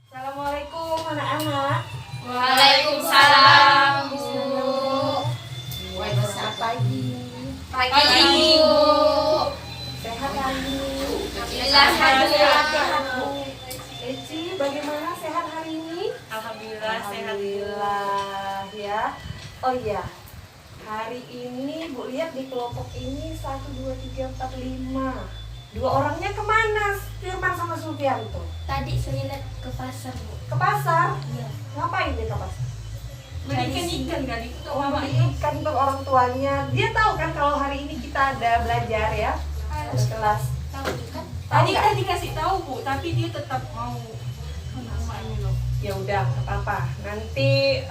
Assalamualaikum anak-anak. Waalaikumsalam, Bu. Selamat pagi. Pagi, Bu. Sehat hari ini? Alhamdulillah sehat. Bu. Eci, bagaimana sehat hari ini? Alhamdulillah sehat, Bu. Alhamdulillah ya. Oh iya, hari ini Bu lihat di kelompok ini 1, 2, 3, 4, 5. 2 orangnya kemana? Firman sama Sufianto. Tadi saya lihat ke pasar, Bu. Ke pasar? Iya. Ngapain dia ke pasar? Beli ikan kali. Oh, beli ikan untuk orang tuanya. Dia tahu kan kalau hari ini kita ada belajar ya, ada kelas. Tahu kan? Tadi kan dikasih tahu, Bu, tapi dia tetap mau ini loh. Ya udah, nggak apa-apa. Nanti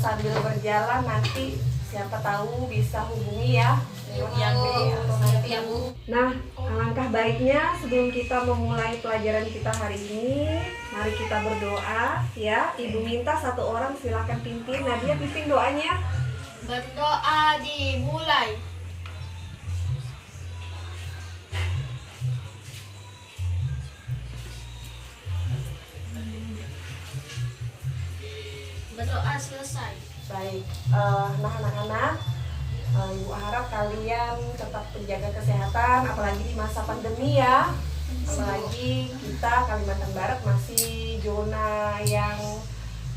sambil berjalan nanti siapa tahu bisa hubungi ya. Lewat Iya, Bu. HP atau nanti. Iya, Bu. Nah, alangkah baiknya sebelum kita memulai pelajaran kita hari ini, mari kita berdoa ya. Ibu minta 1 orang silakan pimpin. Nadia pimpin doanya. Berdoa dimulai. Berdoa selesai. Baik, nah anak-anak, Ibu harap kalian tetap menjaga kesehatan, apalagi di masa pandemi ya. Apalagi kita Kalimantan Barat masih zona yang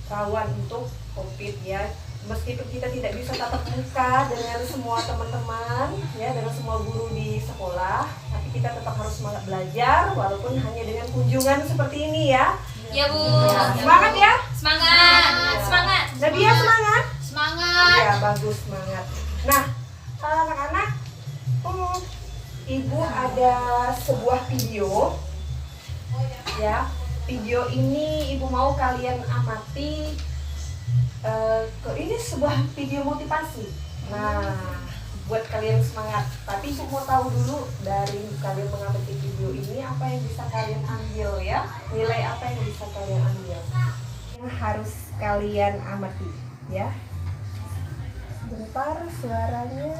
rawan untuk COVID ya. Meskipun kita tidak bisa tatap muka dengan semua teman-teman ya, dengan semua guru di sekolah, tapi kita tetap harus semangat belajar walaupun hanya dengan kunjungan seperti ini ya. Ya, Bu. Ya, semangat ya. Semangat. Semangat. Nadia semangat. Semangat. Ya, bagus, semangat. Nah, anak-anak, Ibu ada sebuah video. Ya, video ini Ibu mau kalian amati. Ini sebuah video motivasi. Nah, buat kalian semangat. Tapi Ibu mau tahu dulu dari kalian mengamati video ini apa yang bisa kalian ambil ya. Nilai apa yang bisa kalian ambil. Yang harus kalian amati ya. Bentar suaranya.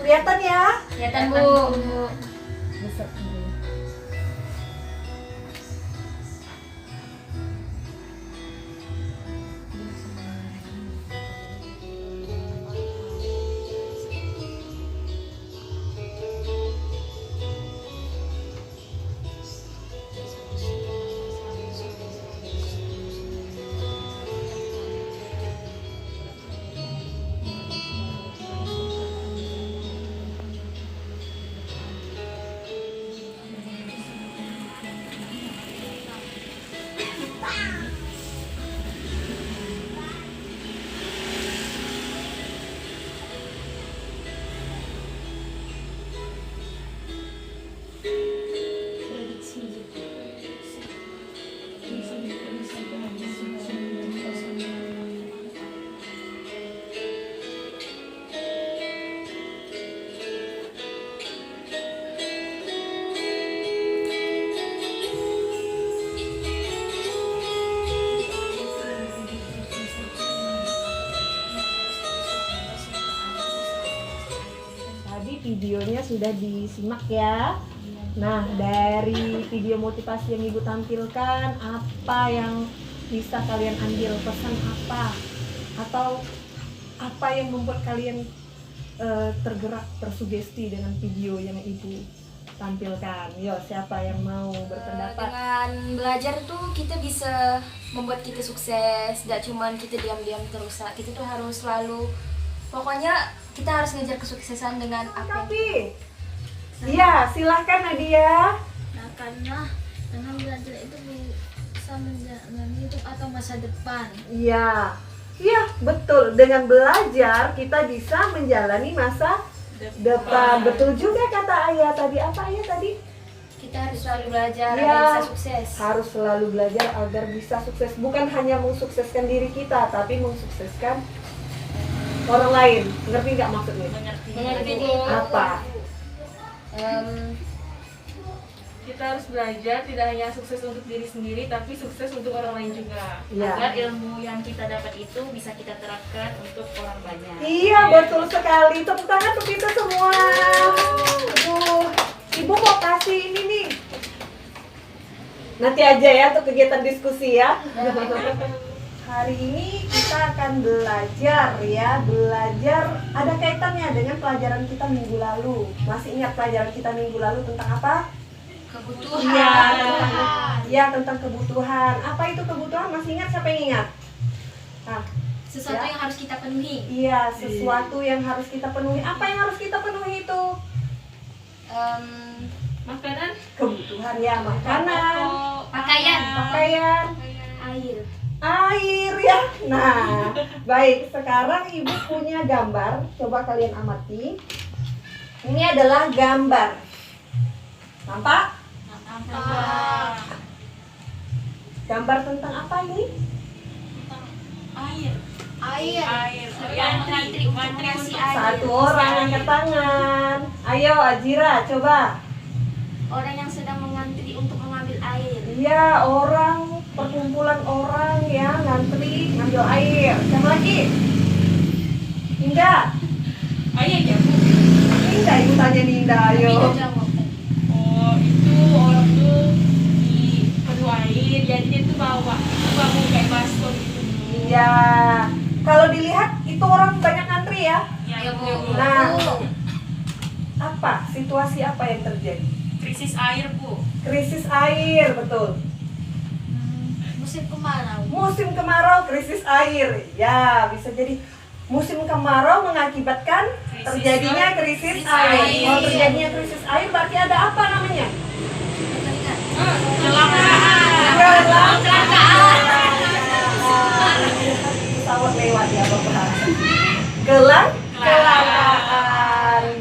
Kelihatan ya? Kelihatan, Bu. Besar dulu. Tadi videonya sudah disimak ya. Nah, dari video motivasi yang Ibu tampilkan, apa yang bisa kalian ambil, pesan apa? Atau apa yang membuat kalian tergerak, tersugesti dengan video yang Ibu tampilkan? Yo, siapa yang mau berpendapat? Dengan belajar tuh kita bisa membuat kita sukses. Gak cuman kita diam-diam terus. Kita tuh harus selalu, pokoknya kita harus ngejar kesuksesan dengan apa yang Tapi, iya, silahkan Nadia. Nah, karena dengan belajar itu bisa menjalani hidup atau masa depan. Iya, iya betul. Dengan belajar kita bisa menjalani masa depan. Betul juga kata Ayah tadi. Apa Ayah tadi? kita harus selalu belajar Iya. agar bisa sukses. Harus selalu belajar agar bisa sukses. Bukan hanya mensukseskan diri kita, tapi mensukseskan orang lain. Ngerti nggak maksudnya? Mengerti, Bu. Apa? Kita harus belajar tidak hanya sukses untuk diri sendiri, tapi sukses untuk orang lain juga. Iya. Agar ilmu yang kita dapat itu bisa kita terapkan untuk orang banyak. Iya, betul sekali. Tepuk tangan untuk kita semua. Aduh, Ibu mau kasih ini nih. Nanti aja ya untuk kegiatan diskusi ya. Hari ini kita akan belajar ya, belajar ada kaitannya dengan pelajaran kita minggu lalu. Masih ingat pelajaran kita minggu lalu tentang apa? Kebutuhan. Iya, tentang kebutuhan. Apa itu kebutuhan? Masih ingat? Siapa yang ingat? Nah, Sesuatu yang harus kita penuhi. iya, sesuatu yang harus kita penuhi. Apa yang harus kita penuhi itu? Makanan, Kebutuhan ya, makanan, pakaian, air ya. Nah, baik. Sekarang Ibu punya gambar. Coba kalian amati. Ini adalah gambar. Nampak? Gambar tentang apa ini? air, Satu orang angkat tangan. Ayo Ajira, coba. Orang yang sedang mengantri untuk mengambil air. Iya, orang, perkumpulan orang yang ngantri ngambil air. Siapa lagi? Indah. air ya Bu. Indah, Ibu tanya nih Indah, ayo. Oh itu orang tuh di perlu air, jadi dia tuh bawa kayak baskom gitu. Iya. Kalau dilihat itu orang banyak ngantri ya. Ya, Bu. Nah, apa? Situasi apa yang terjadi? Krisis air Bu. Krisis air, betul. Musim kemarau. Musim kemarau, krisis air. Ya, bisa jadi musim kemarau mengakibatkan terjadinya krisis air. Kalau terjadinya krisis air berarti ada apa namanya? Pesawat lewat ya Bapak. Kelangkaan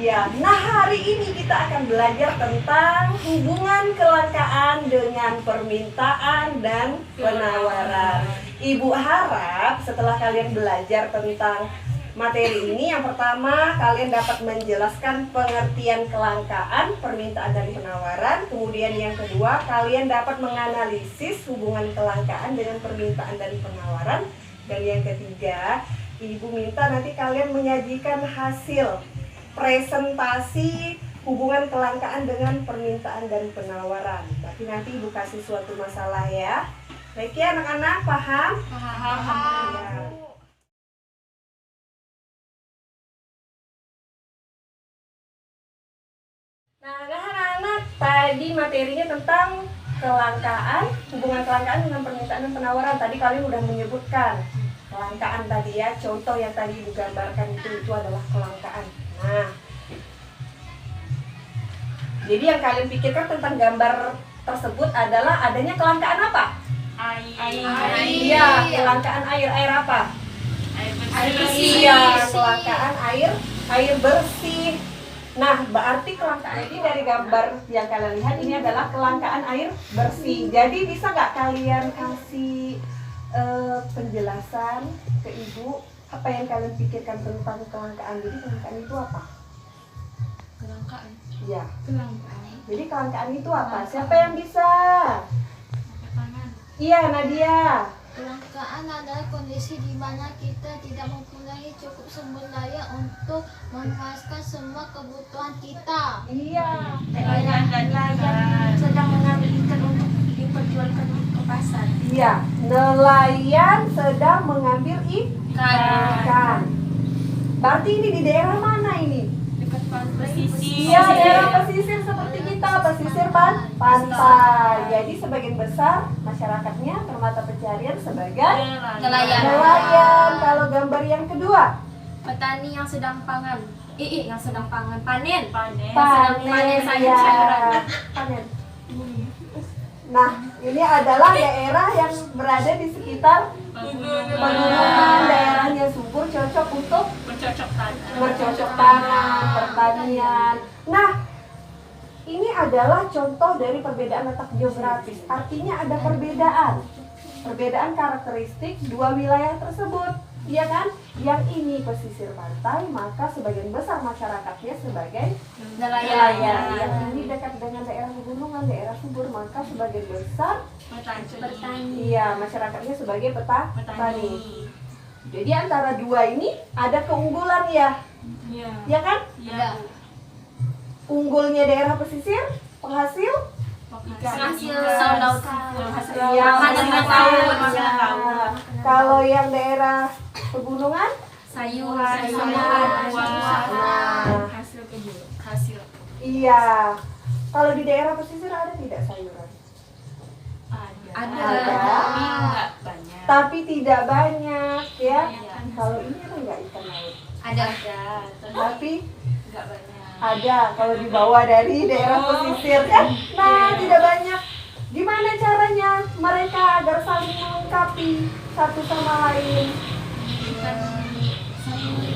ya. Nah, hari ini kita akan belajar tentang hubungan kelangkaan dengan permintaan dan penawaran. Ibu harap setelah kalian belajar tentang materi ini, yang pertama kalian dapat menjelaskan pengertian kelangkaan, permintaan dan penawaran. Kemudian yang kedua, kalian dapat menganalisis hubungan kelangkaan dengan permintaan dan penawaran. Dan yang ketiga, Ibu minta nanti kalian menyajikan hasil presentasi hubungan kelangkaan dengan permintaan dan penawaran. Tapi nanti Ibu kasih suatu masalah ya. Baik ya anak-anak, paham? Paham. Ya. Nah, anak-anak, tadi materinya tentang kelangkaan, hubungan kelangkaan dengan permintaan dan penawaran. Tadi kalian udah menyebutkan kelangkaan tadi ya, contoh yang tadi Ibu gambarkan itu adalah kelangkaan. Nah, jadi yang kalian pikirkan tentang gambar tersebut adalah adanya kelangkaan apa? Air. Iya, kelangkaan air. Air apa? Air bersih. Iya, kelangkaan air bersih. Nah, berarti kelangkaan ini dari gambar yang kalian lihat ini adalah kelangkaan air bersih. Jadi bisa nggak kalian kasih penjelasan ke Ibu apa yang kalian pikirkan tentang kelangkaan? Jadi kelangkaan itu apa? Kelangkaan. Iya. Kelangkaan. Jadi kelangkaan itu apa? Siapa yang bisa? Iya, Nadia. Kelangkaan adalah kondisi di mana kita tidak mempunyai cukup sumber daya untuk memuaskan semua kebutuhan kita. Iya. Nelayan sedang mengambil ikan untuk diperjualkan ke pasar. Iya, nelayan sedang mengambil ikan. Berarti ini di daerah mana ini? Dekat pesisir. Iya, daerah pesisir seperti kita, pesisir pantai. Jadi sebagian besar masyarakatnya bermata pencarian sebagai Nelayan. nelayan. Kalau gambar yang kedua, Petani yang sedang panen. Panen. panen sayur-sayuran. ya. Panen. Nah, ini adalah daerah yang berada di sekitar pegunungan, daerahnya subur, cocok untuk bercocok tanam, pertanian. Nah, ini adalah contoh dari perbedaan letak geografis. Artinya ada perbedaan karakteristik dua wilayah tersebut. Iya kan? Yang ini pesisir pantai, maka sebagian besar masyarakatnya sebagai nelayan. Yang ini dekat dengan daerah pegunungan, daerah subur, maka sebagian besar Petani. iya, masyarakatnya sebagai petani. Jadi antara dua ini ada keunggulan ya, ya kan? Ya. Unggulnya daerah pesisir, penghasil hasil laut, hasil Iya, makanan makanan laut. laut. Kalau yang daerah pegunungan, Sayuran, Nah, hasil kebun. iya. Kalau di daerah pesisir ada tidak sayuran? Ada. Tapi nggak banyak. Tapi tidak banyak ya. Iya. Kalau ini ada nggak ikan laut? Ada. Tapi Nggak banyak. ada kalau dibawa dari daerah pesisir kan. Nah, tidak banyak. Gimana caranya mereka agar saling melengkapi satu sama lain?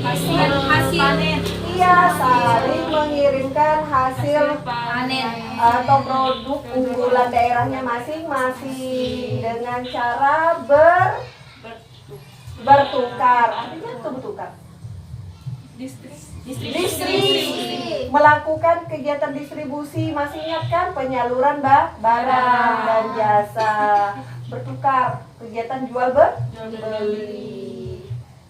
Hasil panen. Iya, saling mengirimkan hasil Panen. atau produk unggulan daerahnya masing-masing dengan cara bertukar. Artinya itu bertukar. Distribusi, melakukan kegiatan distribusi, masih ingat kan penyaluran barang dan jasa, bertukar, kegiatan jual beli.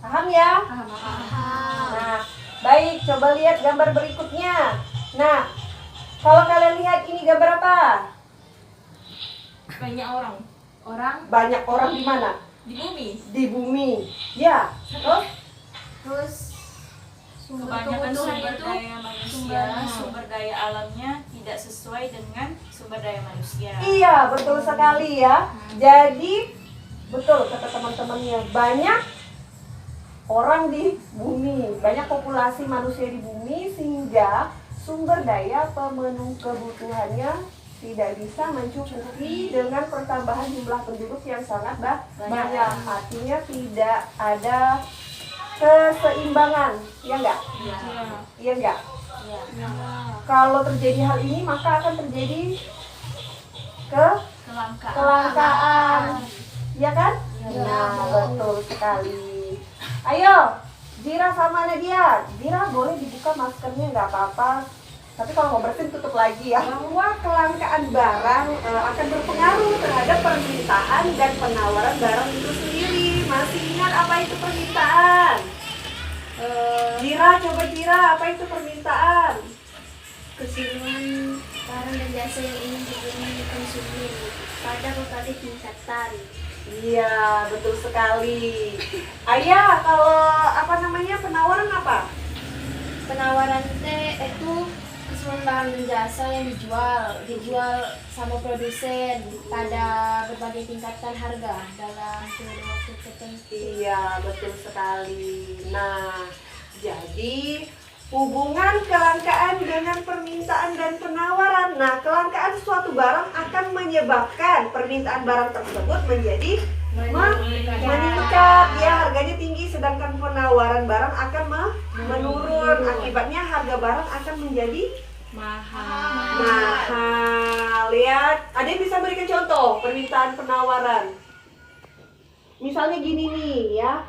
Paham ya? Nah, baik, coba lihat gambar berikutnya. Nah, kalau kalian lihat ini gambar apa? Banyak orang Banyak orang di mana? di bumi. Di bumi. Ya, Terus Kebanyakan kebutuhan sumber itu daya manusia, sumber daya alamnya tidak sesuai dengan sumber daya manusia. iya, betul sekali ya. Jadi, betul kata teman-temannya, banyak orang di bumi, banyak populasi manusia di bumi sehingga sumber daya pemenuh kebutuhannya tidak bisa mencukupi dengan pertambahan jumlah penduduk yang sangat banyak. Artinya tidak ada keseimbangan, ya enggak? Iya enggak? Kalau terjadi hal ini maka akan terjadi kelangkaan, ya kan? Nah, betul sekali. Ayo, Zira sama Nadia. Zira boleh dibuka maskernya, nggak apa-apa. Tapi kalau mau bersin tutup lagi ya. Bahwa kelangkaan barang akan berpengaruh terhadap permintaan dan penawaran barang itu sendiri. Masih ingat apa itu permintaan? Jira, apa itu permintaan? Keseluruhan barang dan jasa yang ingin dikonsumsi pada berbagai tingkatan. Iya, betul sekali. Ayah, kalau penawaran apa? penawaran itu keseluruhan barang dan jasa yang dijual sama produsen pada berbagai tingkatan harga dalam kurun waktu tertentu. Iya, betul sekali. Nah, jadi hubungan kelangkaan dengan permintaan dan penawaran. Nah, kelangkaan suatu barang akan menyebabkan permintaan barang tersebut menjadi meningkat, ya harganya tinggi, sedangkan penawaran barang akan menurun. Akibatnya harga barang akan menjadi mahal. Lihat, ada yang bisa berikan contoh permintaan penawaran? Misalnya gini nih ya,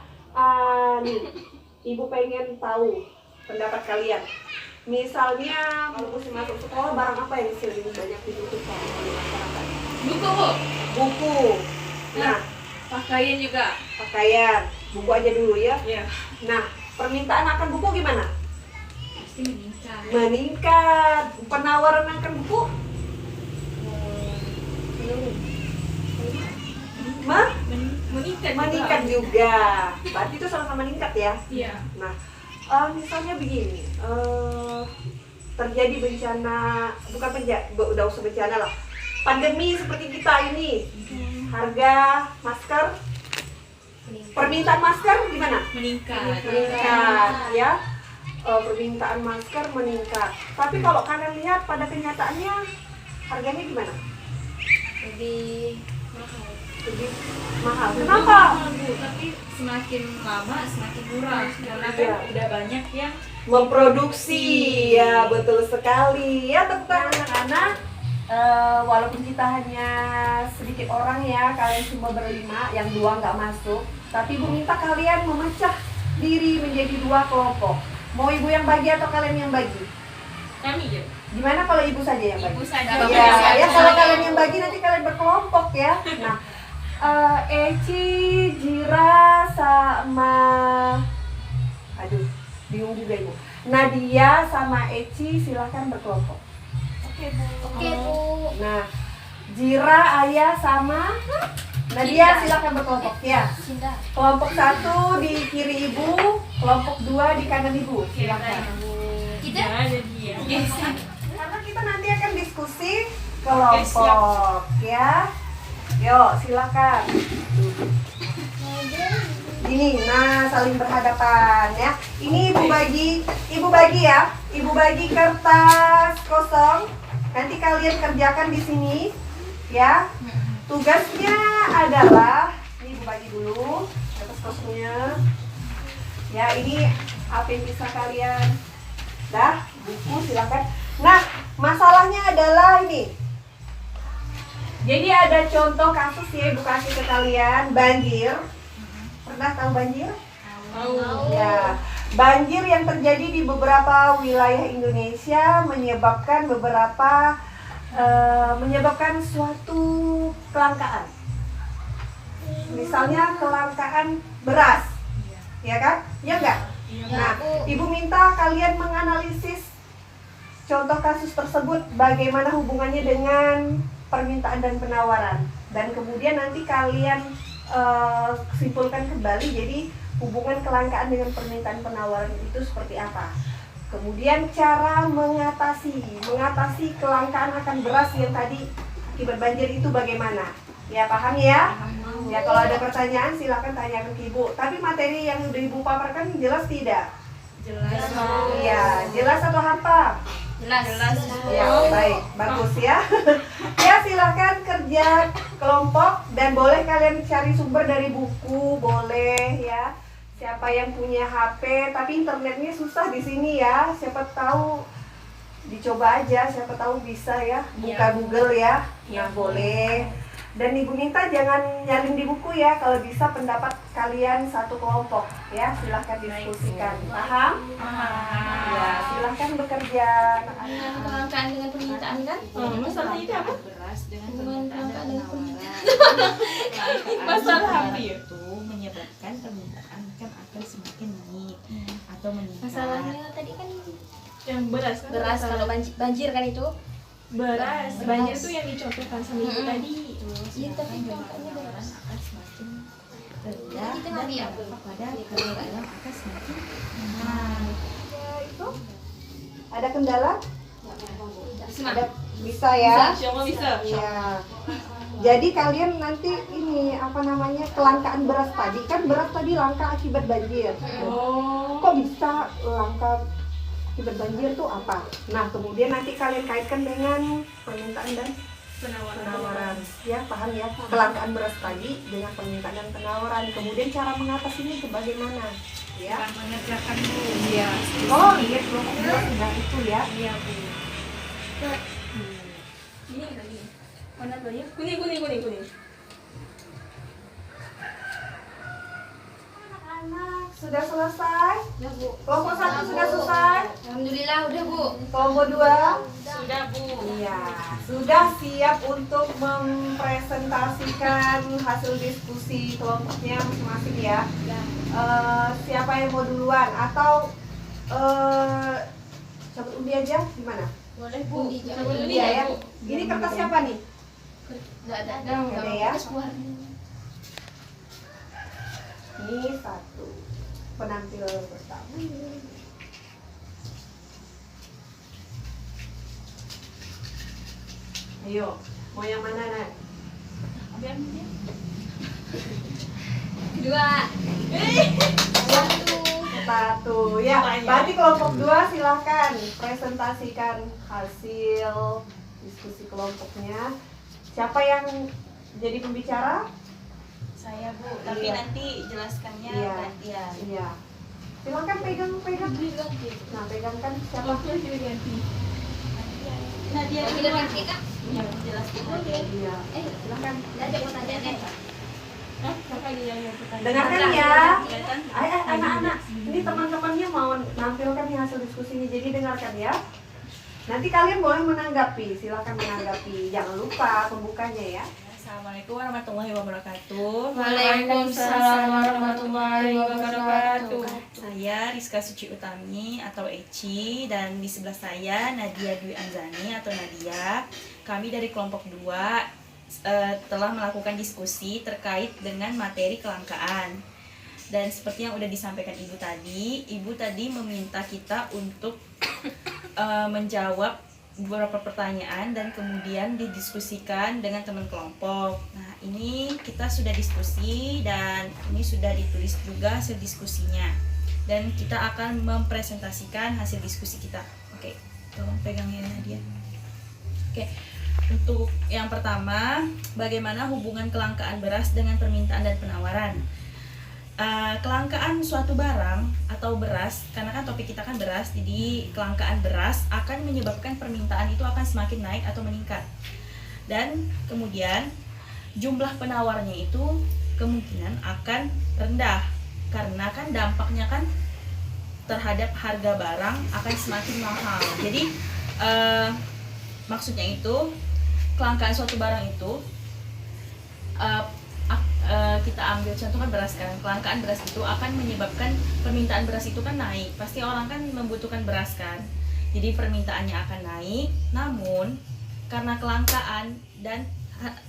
nih, ibu pengen tahu pendapat kalian. Misalnya mesti masuk sekolah, barang apa yang sering banyak dibutuhkan oleh masyarakat? Buku. Nah, Pakaian juga. pakaian, buku aja dulu ya. Ya. Nah, permintaan akan buku gimana? Pasti meningkat. Meningkat. Penawaran akan buku meningkat juga. Berarti itu sama-sama meningkat ya. Iya. Nah, misalnya begini, terjadi bencana, udah usah bencana lah, pandemi seperti kita ini, harga masker, permintaan masker gimana? Meningkat. Meningkat, ya. Permintaan masker meningkat. Tapi kalau kalian lihat pada kenyataannya, harganya gimana? Lebih Lebih mahal. Kenapa? Bu, tapi semakin lama semakin murah karena kan Iya. udah banyak yang Memproduksi, ya betul sekali. Ya tepuk tangan anak-anak. Walaupun kita hanya sedikit orang ya, kalian cuma berlima, yang dua nggak masuk. Tapi ibu minta kalian memecah diri menjadi dua kelompok. Mau ibu yang bagi atau kalian yang bagi? kami ya. Gimana kalau ibu saja yang bagi? Ibu saja. Ya kalau kalian yang bagi nanti kalian berkelompok ya. Nah, Eci, Jira, sama bingung juga ibu. Nadia sama Eci silahkan berkelompok. Oke, Bu. Oke, Bu. Nah, Jira, Ayah, sama Nadia silakan berkelompok ya. Cinta. Kelompok 1 di kiri ibu, kelompok 2 di kanan ibu. Silakan. Kita Ada dia. Karena kita nanti akan diskusi Oke, kelompok ya. Yuk, silakan. Gini, nah saling berhadapan ya. Ini ibu bagi ya. Ibu bagi kertas kosong. Nanti kalian kerjakan di sini ya. Tugasnya adalah ini ibu bagi dulu kertas kosongnya. Ya, ini apa yang bisa kalian. Dah, buku silakan. Nah, masalahnya adalah ini. Jadi ada contoh kasus ya, ibu kasih ke kalian, banjir. Pernah tahu banjir? Tahu. Ya, banjir yang terjadi di beberapa wilayah Indonesia menyebabkan suatu kelangkaan. Misalnya kelangkaan beras, ya kan? Ya enggak? Nah, ibu minta kalian menganalisis contoh kasus tersebut, bagaimana hubungannya dengan permintaan dan penawaran, dan kemudian nanti kalian simpulkan kembali jadi hubungan kelangkaan dengan permintaan penawaran itu seperti apa. Kemudian cara mengatasi kelangkaan akan beras yang tadi akibat banjir itu bagaimana? Ya, paham ya? Ya, kalau ada pertanyaan silakan tanyakan ke ibu. Tapi materi yang udah ibu paparkan jelas tidak? Jelas. Iya, jelas atau hampa? jelas. Ya, baik, bagus ya. Ya, silakan kerja kelompok dan boleh kalian cari sumber dari buku, boleh ya. Siapa yang punya HP, tapi internetnya susah di sini ya. Siapa tahu dicoba aja, siapa tahu bisa ya. Buka Google ya. Nah, boleh. Dan ibu minta jangan nyalin di buku ya. Kalau bisa pendapat kalian satu kelompok ya. Silahkan diskusikan. Paham? Ya, silahkan bekerja. Dengan kelangkaan dengan permintaan kan? Masalahnya itu apa? Hubungan kelangkaan dengan permintaan. Masalah apa ya? Itu menyebabkan permintaan kan akan semakin naik atau meningkat. Masalahnya tadi kan Yang beras kan? beras, kalau banjir kan itu. Beras. Banjir itu yang dicontohkan sama ibu tadi. Iya, tapi kelangkaannya Permintaan beras. akan semakin rendah Kita dan nggak lihat. berdampak pada kelangkaan akan semakin Ya, itu. Ada kendala? Semangat. Ada bisa ya? Insya Allah bisa. Ya. Jadi kalian nanti ini apa namanya kelangkaan beras tadi kan beras tadi langka akibat banjir. Oh. Kok bisa langka akibat banjir tuh apa? Nah, kemudian nanti kalian kaitkan dengan permintaan dan penawaran. Ya, paham ya? Kelangkaan beras tadi dengan permintaan dan penawaran. Kemudian cara mengatasinya itu bagaimana? Ya. Mengerjakan Bu. Iya. Oh, iya, kelompok dua sudah itu ya. Iya, Bu. Ini lagi. Mana tuh ya? Kuning. Anak-anak sudah selesai? Udah, Bu. Kelompok 1 sudah selesai? Alhamdulillah udah, Bu. Kelompok 2? Sudah, Bu. Iya, sudah siap untuk mempresentasikan hasil diskusi kelompoknya masing-masing ya. Siapa yang mau duluan atau cabut undi aja gimana? Boleh, Bu. Cabut undi Iya ya, ya. Bu. Ini kertas siapa nih? Enggak ada. Nggak ada ya? Terus keluar. Ini satu penampil pertama. Ayo, mau yang mana Nat? Biar dia. Kedua. Satu ya. Banyak. Berarti kelompok 2 silahkan presentasikan hasil diskusi kelompoknya. Siapa yang jadi pembicara? saya Bu, tapi Iya. nanti jelaskannya Iya. gantian. Iya. Silahkan pegang. Nah, pegangkan siapa? Oke, jadi ganti. Nah dia Kita ganti, Kak. jelaskan aja. Iya. Silahkan. Ada pertanyaannya. Hah? Siapa lagi yang pertanyaan? Dengarkan ya. Kelihatan? Anak-anak, ini teman-temannya mau nampilkan nih hasil diskusinya, jadi dengarkan ya. Nanti kalian boleh menanggapi, silakan menanggapi. Jangan lupa pembukanya ya. Assalamualaikum warahmatullahi wabarakatuh. Waalaikumsalam warahmatullahi wabarakatuh. Saya Rizka Suci Utami atau Eci, dan di sebelah saya Nadia Dwi Anzani atau Nadia. Kami dari kelompok 2 telah melakukan diskusi terkait dengan materi kelangkaan. Dan seperti yang udah disampaikan Ibu tadi meminta kita untuk menjawab beberapa pertanyaan dan kemudian didiskusikan dengan teman kelompok. Nah, ini kita sudah diskusi dan ini sudah ditulis juga hasil diskusinya. Dan kita akan mempresentasikan hasil diskusi kita. Oke, tolong pegangin Nadia. Oke, untuk yang pertama, bagaimana hubungan kelangkaan beras dengan permintaan dan penawaran? Kelangkaan suatu barang atau beras, karena kan topik kita kan beras, jadi kelangkaan beras akan menyebabkan permintaan itu akan semakin naik atau meningkat. Dan kemudian jumlah penawarnya itu kemungkinan akan rendah, karena kan dampaknya kan terhadap harga barang akan semakin mahal. Jadi maksudnya itu kelangkaan suatu barang itu kita ambil contoh kan beras kan, kelangkaan beras itu akan menyebabkan permintaan beras itu kan naik. Pasti orang kan membutuhkan beras kan, jadi permintaannya akan naik. Namun karena kelangkaan dan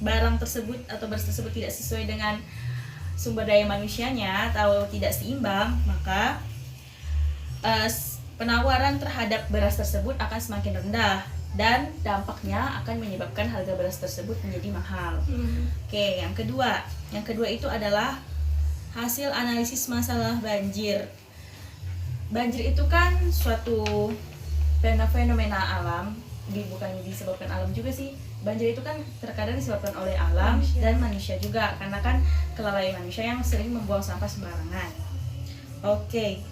barang tersebut atau beras tersebut tidak sesuai dengan sumber daya manusianya atau tidak seimbang, maka penawaran terhadap beras tersebut akan semakin rendah dan dampaknya akan menyebabkan harga beras tersebut menjadi mahal. Oke, yang kedua itu adalah hasil analisis masalah banjir. Banjir itu kan suatu fenomena alam, bukan disebabkan alam juga sih. Banjir itu kan terkadang disebabkan oleh alam dan manusia juga, karena kan kelalaian manusia yang sering membuang sampah sembarangan. Oke.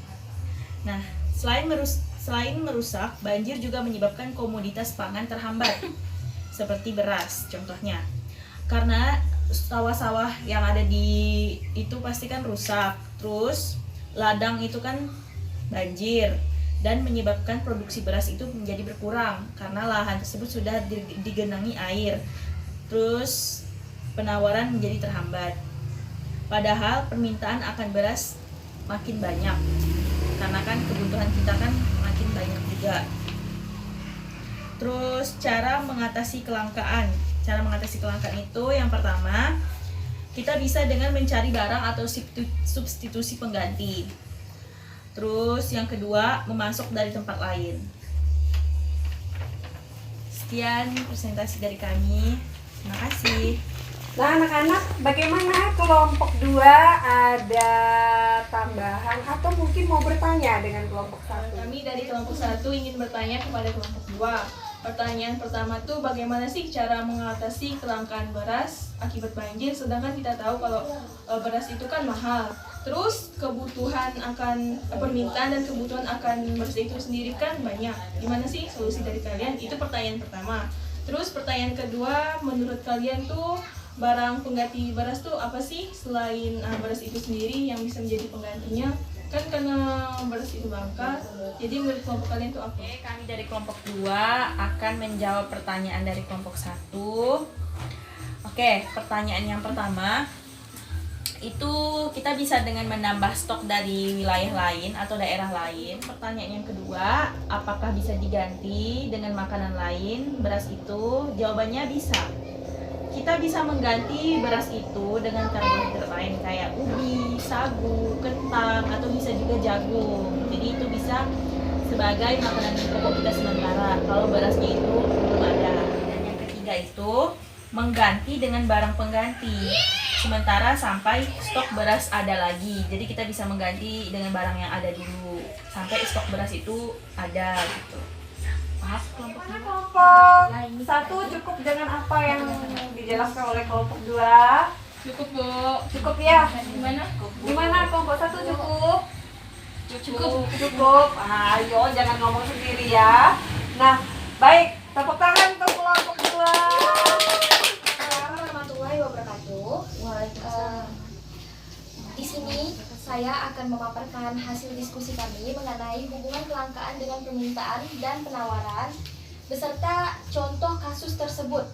Nah, selain merusak, banjir juga menyebabkan komoditas pangan terhambat, seperti beras contohnya. Karena sawah-sawah yang ada di itu pasti kan rusak, terus ladang itu kan banjir dan menyebabkan produksi beras itu menjadi berkurang karena lahan tersebut sudah digenangi air. Terus penawaran menjadi terhambat. Padahal permintaan akan beras makin banyak, karena kan kebutuhan kita kan makin banyak juga. Terus cara mengatasi kelangkaan itu yang pertama, kita bisa dengan mencari barang atau substitusi pengganti. Terus yang kedua, memasok dari tempat lain. Sekian presentasi dari kami. Terima kasih. Nah, anak-anak, bagaimana kelompok 2 ada tambahan atau mungkin mau bertanya dengan kelompok 1? Kami dari kelompok 1 ingin bertanya kepada kelompok 2. Pertanyaan pertama tuh, bagaimana sih cara mengatasi kelangkaan beras akibat banjir, sedangkan kita tahu kalau beras itu kan mahal. Terus kebutuhan akan permintaan dan kebutuhan akan beras itu sendiri kan banyak. Gimana sih solusi dari kalian? Itu pertanyaan pertama. Terus pertanyaan kedua, menurut kalian tuh barang pengganti beras tuh apa sih selain beras itu sendiri yang bisa menjadi penggantinya? Kan karena beras itu langka, jadi menurut kelompok kalian tuh apa? Oke, kami dari kelompok 2 akan menjawab pertanyaan dari kelompok 1. Oke, pertanyaan yang pertama itu kita bisa dengan menambah stok dari wilayah lain atau daerah lain. Pertanyaan yang kedua, apakah bisa diganti dengan makanan lain beras itu? Jawabannya bisa. Kita bisa mengganti beras itu dengan karbohidrat lain kayak ubi, sagu, kentang, atau bisa juga jagung. Jadi itu bisa sebagai makanan pokok kita sementara kalau berasnya itu belum ada. Dan yang ketiga itu mengganti dengan barang pengganti sementara sampai stok beras ada lagi. Jadi kita bisa mengganti dengan barang yang ada dulu sampai stok beras itu ada gitu. Paham kelompok 2? Kelompok 1 cukup dengan apa yang dijelaskan oleh kelompok 2? Cukup, Bu. Cukup ya? Gimana Kelompok 1 cukup? Cukup. Ayo, jangan ngomong sendiri ya. Nah, baik. Tepuk tangan untuk kelompok 2. Assalamualaikum warahmatullahi wabarakatuh. Di sini saya akan memaparkan hasil diskusi kami mengenai hubungan kelangkaan dengan permintaan dan penawaran beserta contoh kasus tersebut.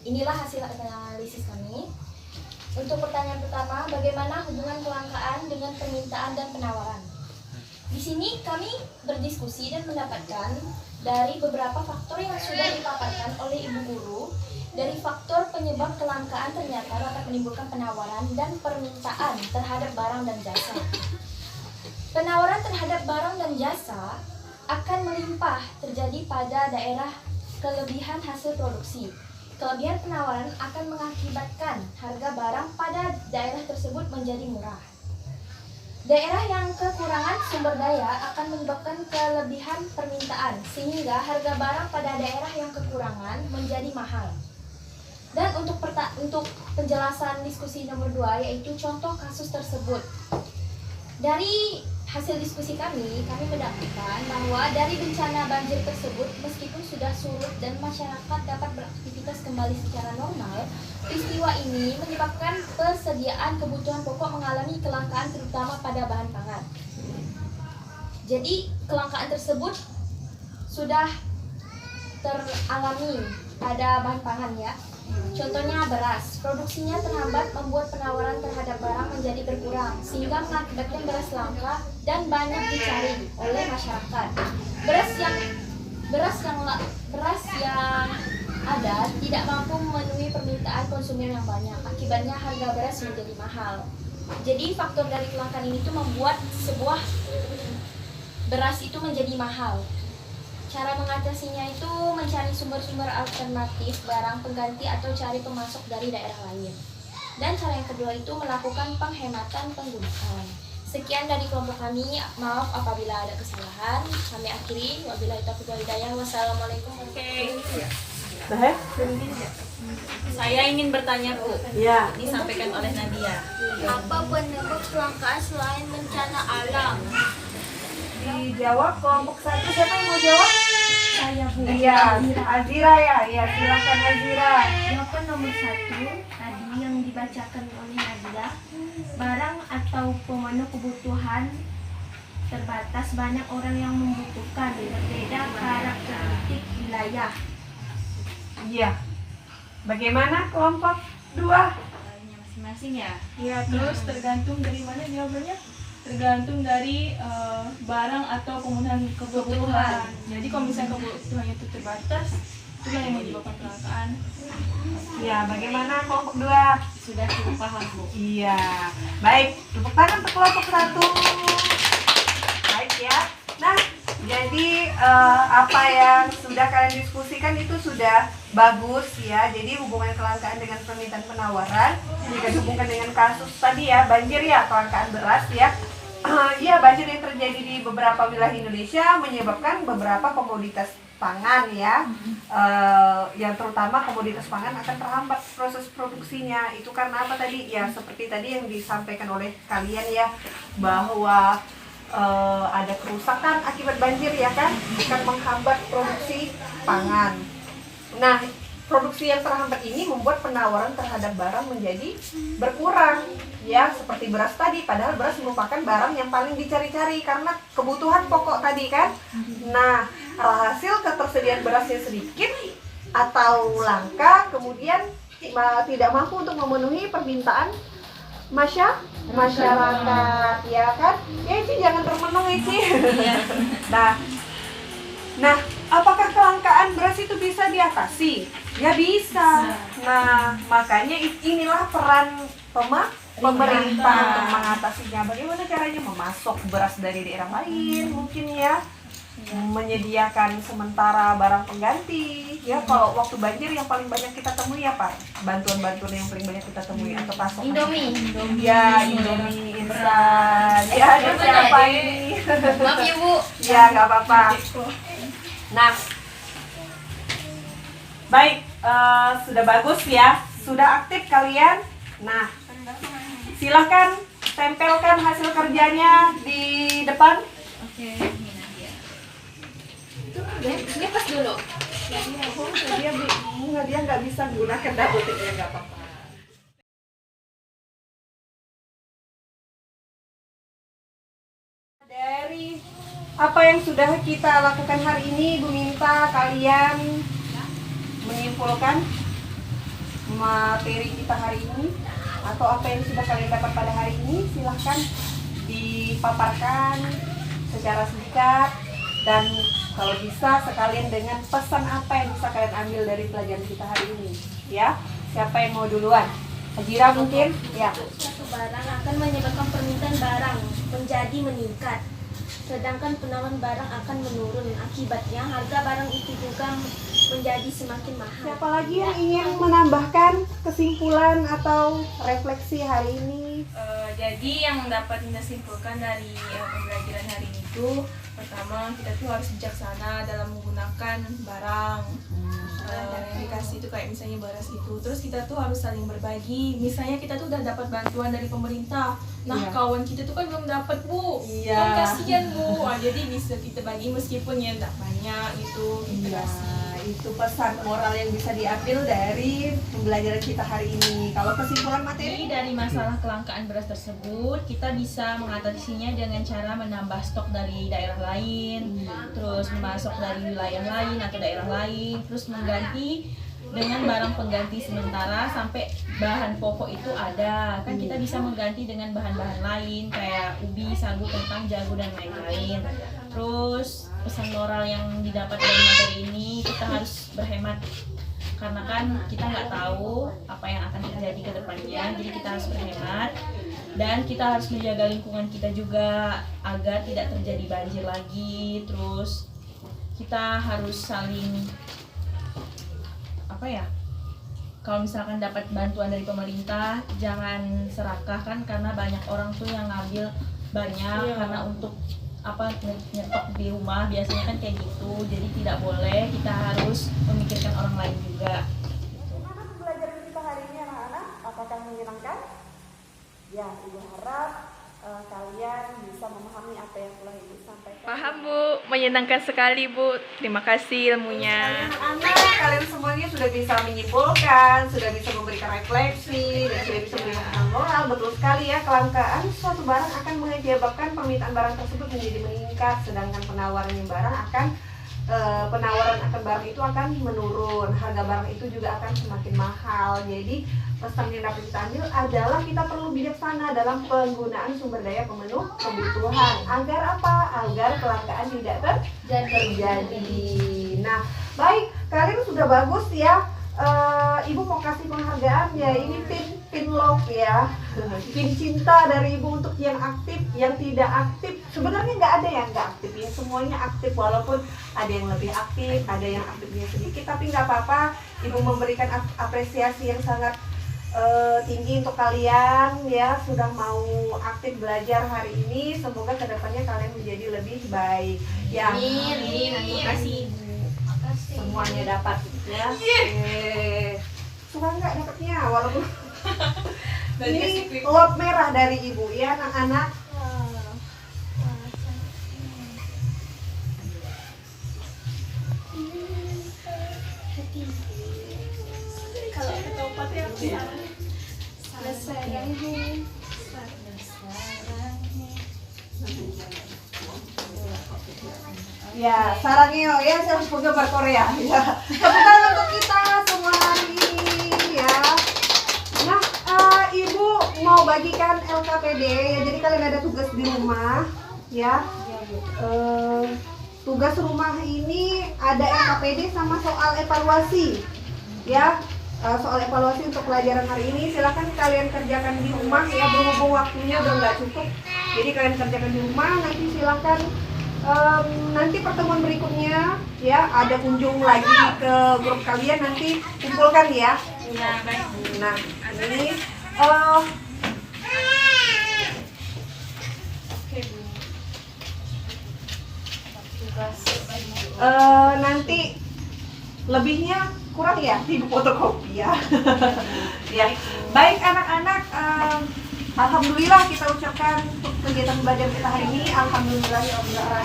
Inilah hasil analisis kami. Untuk pertanyaan pertama, bagaimana hubungan kelangkaan dengan permintaan dan penawaran? Di sini kami berdiskusi dan mendapatkan dari beberapa faktor yang sudah dipaparkan oleh Ibu Guru. Dari faktor penyebab kelangkaan ternyata dapat menimbulkan penawaran dan permintaan terhadap barang dan jasa. Penawaran terhadap barang dan jasa akan melimpah terjadi pada daerah kelebihan hasil produksi. Kelebihan penawaran akan mengakibatkan harga barang pada daerah tersebut menjadi murah. Daerah yang kekurangan sumber daya akan menyebabkan kelebihan permintaan, sehingga harga barang pada daerah yang kekurangan menjadi mahal. Dan untuk penjelasan diskusi nomor 2, yaitu contoh kasus tersebut. Dari hasil diskusi kami mendapatkan bahwa dari bencana banjir tersebut, meskipun sudah surut dan masyarakat dapat beraktivitas kembali secara normal, peristiwa ini menyebabkan persediaan kebutuhan pokok mengalami kelangkaan terutama pada bahan pangan. Jadi kelangkaan tersebut sudah teralami pada bahan pangan ya. Contohnya beras, produksinya terhambat membuat penawaran terhadap barang menjadi berkurang sehingga mengakibatkan beras langka dan banyak dicari oleh masyarakat. Beras yang ada tidak mampu memenuhi permintaan konsumen yang banyak. Akibatnya harga beras menjadi mahal. Jadi faktor dari kelangkaan ini tuh membuat sebuah beras itu menjadi mahal. Cara mengatasinya itu mencari sumber-sumber alternatif barang pengganti atau cari pemasok dari daerah lain. Dan cara yang kedua itu melakukan penghematan penggunaan. Sekian dari kelompok kami, maaf apabila ada kesalahan. Kami akhiri, wabillahi taufiq wal hidayah. Wassalamualaikum warahmatullahi wabarakatuh. Saya ingin bertanya, Bu. Ya. Ini disampaikan oleh Nadia. Apa penyebab kelangkaan selain bencana alam? Dijawab kelompok 1, siapa yang mau jawab? Saya Bu. Iya, Azira ya. Iya, silakan Azira. Jawaban nomor 1 tadi yang dibacakan oleh Nadia, barang atau pemenuh kebutuhan terbatas, banyak orang yang membutuhkan, berbeda karakteristik wilayah. Iya. Bagaimana kelompok 2? Masing-masing ya. Ya, terus tergantung dari mana jawabannya? Tergantung dari barang atau pemenuhan kebutuhan. Jadi kalau misalnya kebutuhannya itu terbatas, itulah yang menyebabkan kelangkaan. Iya, bagaimana kelompok 2? Sudah cukup paham, Bu. Iya. Baik, tepuk tangan untuk kelompok 1. Baik ya. Nah, jadi apa yang sudah kalian diskusikan itu sudah bagus ya. Jadi hubungan kelangkaan dengan permintaan penawaran jika dihubungkan dengan kasus tadi ya, banjir ya, kelangkaan beras ya. Iya, banjir yang terjadi di beberapa wilayah Indonesia menyebabkan beberapa komoditas pangan ya, yang terutama komoditas pangan akan terhambat proses produksinya. Itu karena apa tadi ya, seperti tadi yang disampaikan oleh kalian ya, bahwa ada kerusakan akibat banjir ya kan, akan menghambat produksi pangan. Nah, produksi yang terhambat ini membuat penawaran terhadap barang menjadi berkurang ya, seperti beras tadi, padahal beras merupakan barang yang paling dicari-cari karena kebutuhan pokok tadi kan. Nah, hasil ketersediaan berasnya sedikit atau langka, kemudian tidak mampu untuk memenuhi permintaan masyarakat ya kan. Ya itu jangan terpenuhi sih. Nah, apakah kelangkaan beras itu bisa diatasi? Ya bisa. Nah, makanya inilah peran pemerintah untuk mengatasinya. Bagaimana caranya? Memasok beras dari daerah lain mungkin ya, menyediakan sementara barang pengganti ya. Kalau waktu banjir yang paling banyak kita temui apa? Bantuan-bantuan yang paling banyak kita temui atau pasokan? Indomie. Ya, Indomie instan. Ya, ada siapa ini? Maaf ya Bu. Ya, nggak apa-apa. Nah, baik, sudah bagus ya, sudah aktif kalian. Nah, silahkan tempelkan hasil kerjanya di depan. Oke, ini Nadia. Ini pas dulu. Dia bingung, dia nggak bisa menggunakan double tick ya, nggak apa-apa. Dari apa yang sudah kita lakukan hari ini, Bu minta kalian menyimpulkan materi kita hari ini atau apa yang sudah kalian dapat pada hari ini, silahkan dipaparkan secara singkat dan kalau bisa sekalian dengan pesan apa yang bisa kalian ambil dari pelajaran kita hari ini, ya. Siapa yang mau duluan? Hajira mungkin? Ya. Suatu barang akan menyebabkan permintaan barang menjadi meningkat, sedangkan penawaran barang akan menurun. Akibatnya harga barang itu juga menjadi semakin mahal. Siapa lagi yang ingin menambahkan kesimpulan atau refleksi hari ini? Jadi yang dapat kita simpulkan dari pembelajaran hari ini itu, pertama kita tuh harus bijaksana dalam menggunakan barang. Yang dikasih itu kayak misalnya beras itu, terus kita tuh harus saling berbagi. Misalnya kita tuh udah dapat bantuan dari pemerintah, nah Iya. kawan kita tuh kan belum dapat, Bu. Iya. Kan kasihan, Bu. Nah, jadi bisa kita bagi meskipun ya enggak banyak gitu kita Iya, kasih. itu pesan moral yang bisa diambil dari pembelajaran kita hari ini. Kalau kesimpulan materi? Jadi dari masalah kelangkaan beras tersebut, kita bisa mengatasinya dengan cara menambah stok dari daerah lain, terus memasok dari wilayah lain atau daerah lain, terus mengganti dengan barang pengganti sementara sampai bahan pokok itu ada. Kan kita bisa mengganti dengan bahan-bahan lain kayak ubi, sagu, kentang, jagung dan lain-lain. Terus pesan moral yang didapat dari materi ini, kita harus berhemat karena kan kita nggak tahu apa yang akan terjadi ke depannya, jadi kita harus berhemat dan kita harus menjaga lingkungan kita juga agar tidak terjadi banjir lagi. Terus kita harus saling kalau misalkan dapat bantuan dari pemerintah jangan serakah kan, karena banyak orang tuh yang ngambil banyak karena untuk nyetok di rumah biasanya kan kayak gitu. Jadi tidak boleh, kita harus memikirkan orang lain juga. Gimana pembelajaran kita hari ini anak-anak? Apakah menyenangkan? Ya, Ibu harap kalian bisa memahami apa yang telah Ibu sampaikan. Paham, Bu. Menyenangkan sekali, Bu. Terima kasih ilmunya. Anak-anak, kalian semuanya sudah bisa menyimpulkan, sudah bisa memberikan refleksi, dan sudah bisa memberikan moral. Betul sekali ya, kelangkaan suatu barang akan menyebabkan permintaan barang tersebut menjadi meningkat, sedangkan penawaran barang itu akan menurun, harga barang itu juga akan semakin mahal. Jadi pesan yang dapat kita ambil adalah kita perlu bijaksana dalam penggunaan sumber daya pemenuh kebutuhan agar apa? Agar kelangkaan tidak terjadi. Nah, baik, kalian sudah bagus ya. Ibu mau kasih penghargaan ya, ini pin love ya, pin cinta dari Ibu untuk yang aktif, yang tidak aktif. Sebenarnya nggak ada yang nggak aktif ya, semuanya aktif, walaupun ada yang lebih aktif, ada yang aktifnya sedikit, tapi nggak apa-apa. Ibu memberikan apresiasi yang sangat tinggi untuk kalian ya, sudah mau aktif belajar hari ini. Semoga kedepannya kalian menjadi lebih baik ya. Amin. Terima kasih semuanya dapat ya. Suka nggak dapatnya walaupun ini lot merah dari Ibu ya anak-anak. Kalau ketoprak ya selesai. Ya, sarangnya ya, saya harus penggemar Korea ya. Tepukan untuk kita semua hari ini ya. Nah, Ibu mau bagikan LKPD ya, jadi kalian ada tugas di rumah ya. Tugas rumah ini ada LKPD sama soal evaluasi ya. Soal evaluasi untuk pelajaran hari ini silahkan kalian kerjakan di rumah ya, berhubung waktunya udah nggak cukup. Jadi kalian kerjakan di rumah, nanti silahkan nanti pertemuan berikutnya ya, ada kunjung lagi ke grup kalian, nanti kumpulkan ya. Nah, ini nanti lebihnya kurang ya, Ibu fotokopi ya. Ya, baik anak-anak, alhamdulillah kita ucapkan untuk kegiatan belajar kita hari ini. Alhamdulillah ya Allah.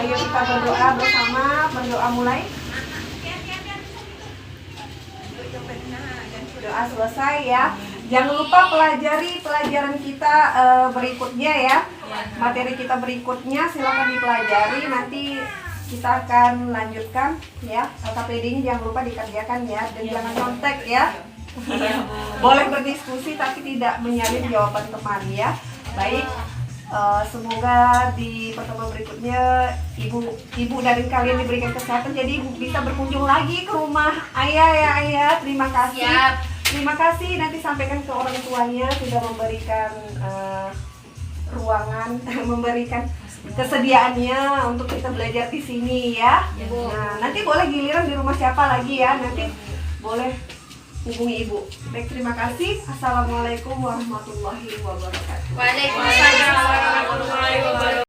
Ayo kita berdoa bersama, berdoa mulai. Doa selesai ya. Jangan lupa pelajari pelajaran kita berikutnya ya. Materi kita berikutnya silakan dipelajari. Nanti kita akan lanjutkan ya. KPD-nya jangan lupa dikerjakan ya, dan jangan kontak ya. Boleh berdiskusi tapi tidak menyalin jawaban teman ya. Baik, semoga di pertemuan berikutnya ibu dari kalian diberikan kesehatan, jadi ibu bisa berkunjung lagi ke rumah ayah ya ayah. Terima kasih. Siap. Terima kasih, nanti sampaikan ke orang tuanya sudah memberikan ruangan, memberikan kesediaannya untuk kita belajar di sini ya. Nah, nanti boleh giliran di rumah siapa lagi ya, nanti boleh hubungi ibu. Baik, terima kasih. Assalamualaikum warahmatullahi wabarakatuh. Waalaikumsalam warahmatullahi wabarakatuh.